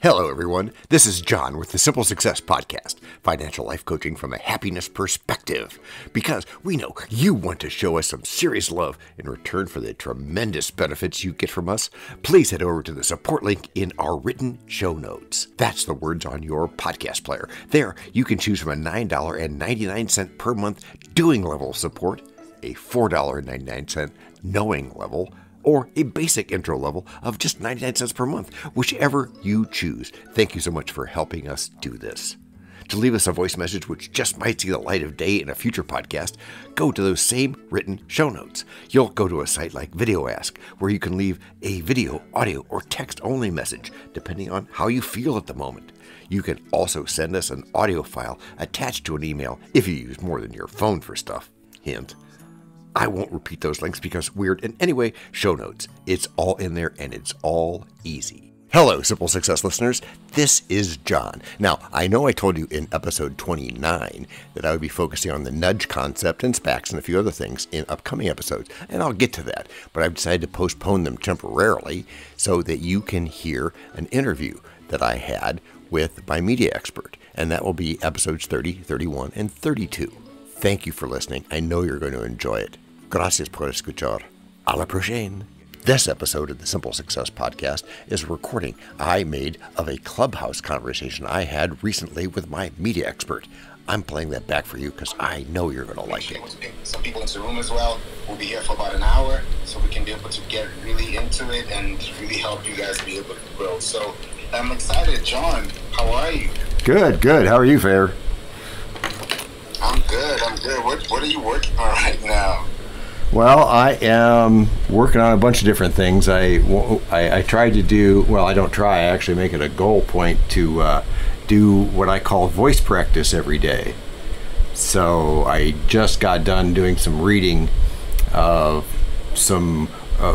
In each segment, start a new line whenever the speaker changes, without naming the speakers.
Hello, everyone. This is John with the Simple Success Podcast, financial life coaching from a happiness perspective. Because we know you want to show us some serious love in return for the tremendous benefits you get from us, please head over to the support link in our written show notes. That's the words on your podcast player. There, you can choose from a $9.99 per month doing level support, a $4.99 knowing level, or a basic intro level of just 99 cents per month, whichever you choose. Thank you so much for helping us do this. To leave us a voice message which just might see the light of day in a future podcast, go to those same written show notes. You'll go to a site like Video Ask, where you can leave a video, audio, or text-only message, depending on how you feel at the moment. You can also send us an audio file attached to an email if you use more than your phone for stuff. Hint. I won't repeat those links because weird. And anyway, show notes. It's all in there and it's all easy. Hello, Simple Success listeners. This is John. Now, I know I told you in episode 29 that I would be focusing on the nudge concept and SPACs and a few other things in upcoming episodes, and I'll get to that. But I've decided to postpone them temporarily so that you can hear an interview that I had with my media expert, and that will be episodes 30, 31, and 32. Thank you for listening. I know you're going to enjoy it. Gracias por escuchar. A la prochaine. This episode of the Simple Success Podcast is a recording I made of a Clubhouse conversation I had recently with my media expert. I'm playing that back for you because I know you're going to like it.
Some people into the room as well. We'll be here for about an hour so we can be able to get really into it and really help you guys be able to grow. So I'm excited. John, how are you?
Good. How are you, Fair?
I'm good. What are you working on right now?
Well, I am working on a bunch of different things. I tried to do, well, I don't try, I actually make it a goal point to do what I call voice practice every day. So I just got done doing some reading of some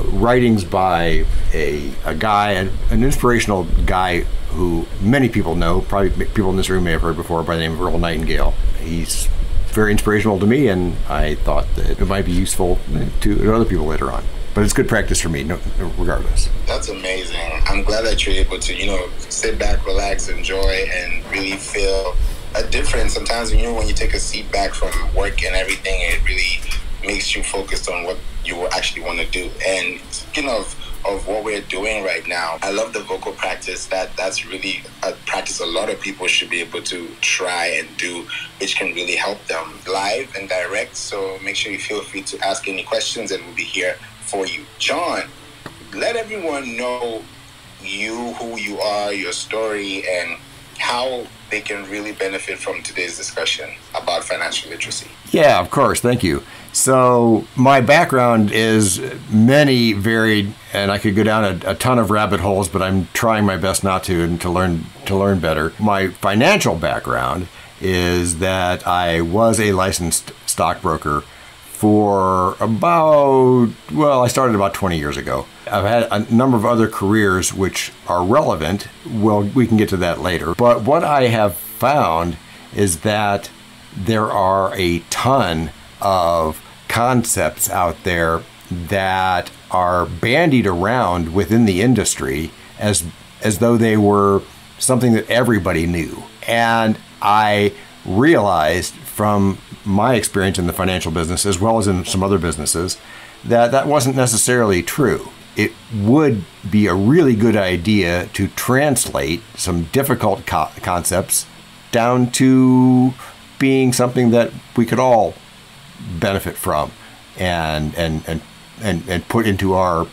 writings by a guy, an inspirational guy who many people know, probably people in this room may have heard before, by the name of Earl Nightingale. He's very inspirational to me, and I thought that it might be useful to other people later on. But it's good practice for me, regardless.
That's amazing. I'm glad that you're able to, sit back, relax, enjoy, and really feel a difference. Sometimes, when you take a seat back from work and everything, it really makes you focused on what you actually want to do. And speaking of what we're doing right now, I love the vocal practice. That's really a practice a lot of people should be able to try and do, which can really help them live and direct. So make sure you feel free to ask any questions and we'll be here for you. John, let everyone know you, who you are, your story, and how they can really benefit from today's discussion about financial literacy.
Yeah, of course. Thank you. So my background is many varied, and I could go down a ton of rabbit holes, but I'm trying my best not to, and to learn better. My financial background is that I was a licensed stockbroker for I started about 20 years ago. I've had a number of other careers which are relevant. Well, we can get to that later. But what I have found is that there are a ton of concepts out there that are bandied around within the industry as though they were something that everybody knew. And I realized from my experience in the financial business, as well as in some other businesses, that wasn't necessarily true. It would be a really good idea to translate some difficult concepts down to being something that we could all benefit from and put into our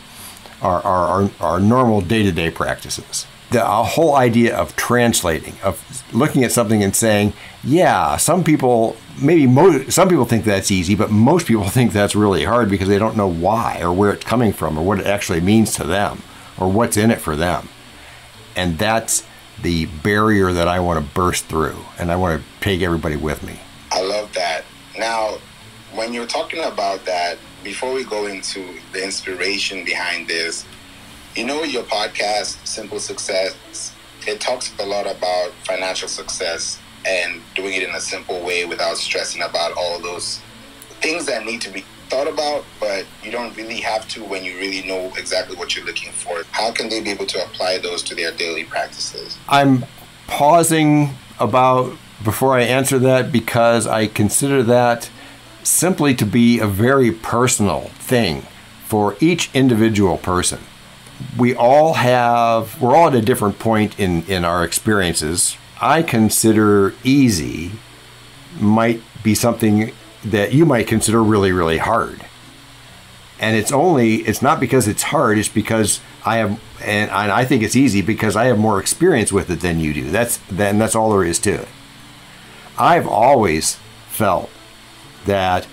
normal day-to-day practices. The whole idea of translating, of looking at something and saying, yeah, some people think that's easy, but most people think that's really hard because they don't know why or where it's coming from or what it actually means to them or what's in it for them. And that's the barrier that I want to burst through, and I want to take everybody with me.
I love that. Now, when you're talking about that, before we go into the inspiration behind this, your podcast, Simple Success, it talks a lot about financial success and doing it in a simple way without stressing about all those things that need to be thought about, but you don't really have to when you really know exactly what you're looking for? How can they be able to apply those to their daily practices?
I'm pausing before I answer that because I consider that simply to be a very personal thing for each individual person. We're all at a different point in our experiences. I consider easy might be something that you might consider really, really hard. And it's not because it's hard, it's because and I think it's easy because I have more experience with it than you do. That's all there is to it. I've always felt that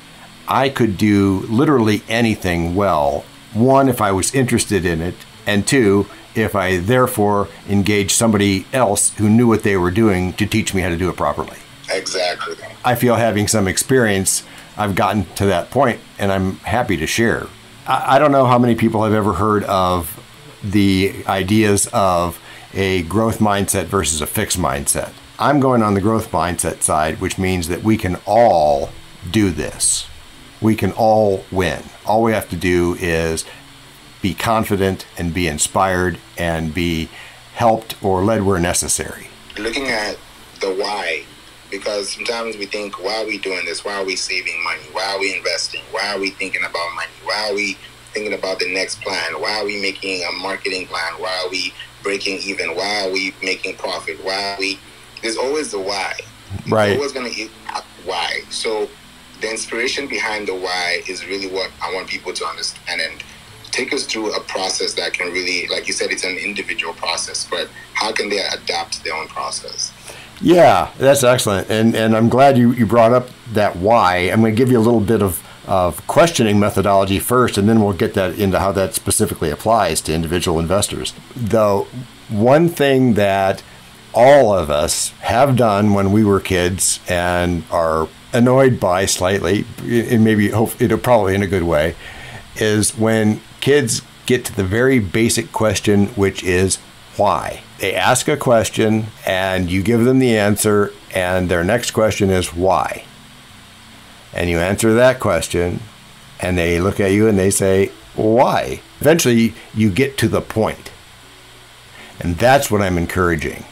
I could do literally anything well. One, if I was interested in it, and two, if I therefore engaged somebody else who knew what they were doing to teach me how to do it properly.
Exactly.
I feel having some experience, I've gotten to that point, and I'm happy to share. I don't know how many people have ever heard of the ideas of a growth mindset versus a fixed mindset. I'm going on the growth mindset side, which means that we can all do this. We can all win. All we have to do is be confident and be inspired and be helped or led where necessary.
Looking at the why, because sometimes we think, why are we doing this? Why are we saving money? Why are we investing? Why are we thinking about money? Why are we thinking about the next plan? Why are we making a marketing plan? Why are we breaking even? Why are we making profit? There's always the why.
Right.
It's always going to eat why. So the inspiration behind the why is really what I want people to understand and take us through a process that can really, like you said, it's an individual process, but how can they adapt their own process?
Yeah, that's excellent. And I'm glad you brought up that why. I'm going to give you a little bit of questioning methodology first, and then we'll get that into how that specifically applies to individual investors. The one thing that all of us have done when we were kids and are annoyed by slightly, and maybe it'll probably in a good way, is when kids get to the very basic question, which is why. They ask a question and you give them the answer, and their next question is why. And you answer that question and they look at you and they say, why? Eventually you get to the point. And that's what I'm encouraging.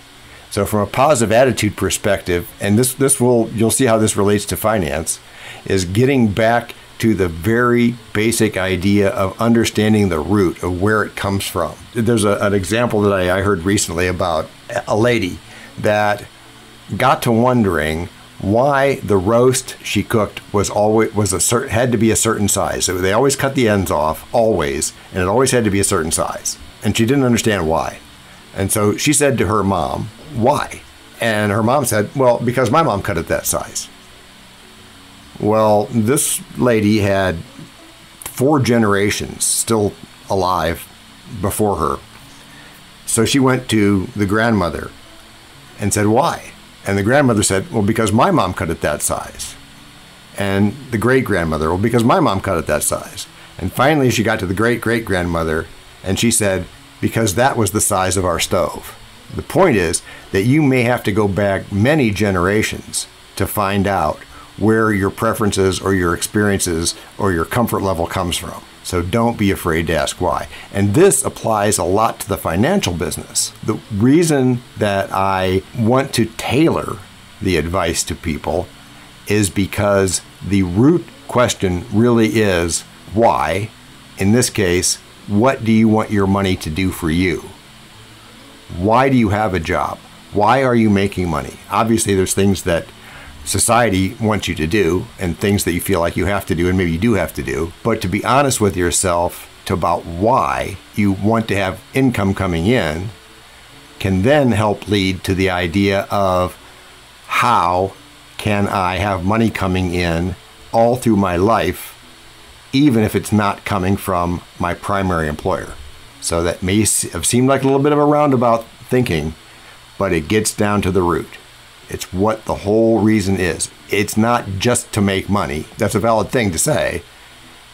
So from a positive attitude perspective, and you'll see how this relates to finance, is getting back to the very basic idea of understanding the root of where it comes from. There's an example that I heard recently about a lady that got to wondering why the roast she cooked had to be a certain size. So they always cut the ends off, always, and it always had to be a certain size. And she didn't understand why. And so she said to her mom, why? And her mom said, well, because my mom cut it that size. Well, this lady had 4 generations still alive before her. So she went to the grandmother and said, why? And the grandmother said, well, because my mom cut it that size. And the great-grandmother, well, because my mom cut it that size. And finally she got to the great-great-grandmother and she said, because that was the size of our stove. The point is that you may have to go back many generations to find out where your preferences or your experiences or your comfort level comes from. So don't be afraid to ask why. And this applies a lot to the financial business. The reason that I want to tailor the advice to people is because the root question really is why. In this case, what do you want your money to do for you? Why do you have a job? Why are you making money? Obviously, there's things that society wants you to do and things that you feel like you have to do and maybe you do have to do. But to be honest with yourself about why you want to have income coming in can then help lead to the idea of how can I have money coming in all through my life, even if it's not coming from my primary employer. So that may have seemed like a little bit of a roundabout thinking, but it gets down to the root. It's what the whole reason is. It's not just to make money. That's a valid thing to say,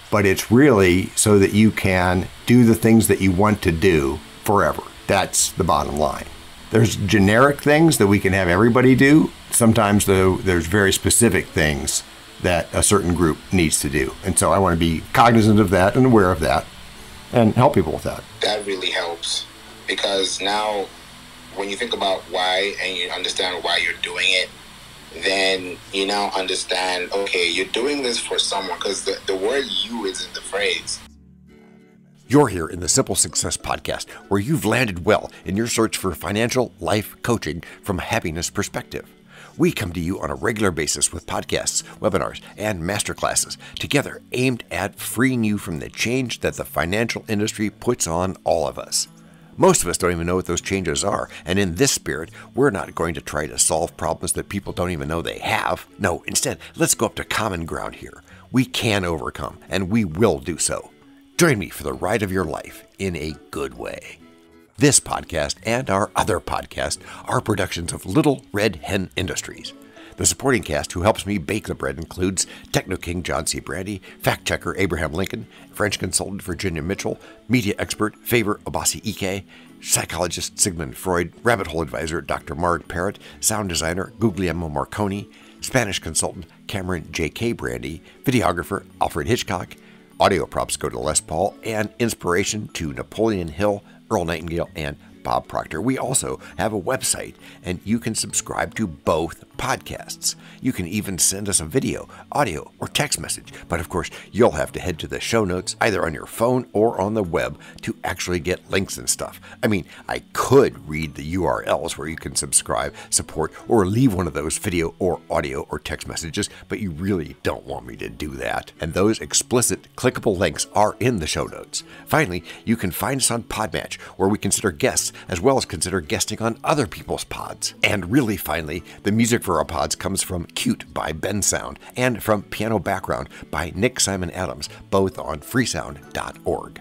but it's really so that you can do the things that you want to do forever. That's the bottom line. There's generic things that we can have everybody do. Sometimes, though, there's very specific things that a certain group needs to do. And so I want to be cognizant of that and aware of that and help people with that.
That really helps, because now when you think about why and you understand why you're doing it, then you now understand, okay, you're doing this for someone, because the word you is in the phrase.
You're here in the Simple Success Podcast, where you've landed well in your search for financial life coaching from a happiness perspective. We come to you on a regular basis with podcasts, webinars, and masterclasses, together aimed at freeing you from the change that the financial industry puts on all of us. Most of us don't even know what those changes are, and in this spirit, we're not going to try to solve problems that people don't even know they have. No, instead, let's go up to common ground here. We can overcome, and we will do so. Join me for the ride of your life in a good way. This podcast and our other podcast are productions of Little Red Hen Industries. The supporting cast who helps me bake the bread includes Techno King John C. Brandy, fact checker Abraham Lincoln, French consultant Virginia Mitchell, media expert Favor Abasi Ike, psychologist Sigmund Freud, rabbit hole advisor Dr. Marg Parrott, sound designer Guglielmo Marconi, Spanish consultant Cameron J.K. Brandy, videographer Alfred Hitchcock, audio props go to Les Paul, and inspiration to Napoleon Hill, Earl Nightingale, and Bob Proctor. We also have a website, and you can subscribe to both podcasts. You can even send us a video, audio, or text message. But of course, you'll have to head to the show notes, either on your phone or on the web, to actually get links and stuff. I mean, I could read the URLs where you can subscribe, support, or leave one of those video or audio or text messages, but you really don't want me to do that. And those explicit clickable links are in the show notes. Finally, you can find us on Podmatch, where we consider guests as well as consider guesting on other people's pods. And really finally, the music for our pods comes from Cute by Ben Sound and from Piano Background by Nick Simon Adams, both on freesound.org.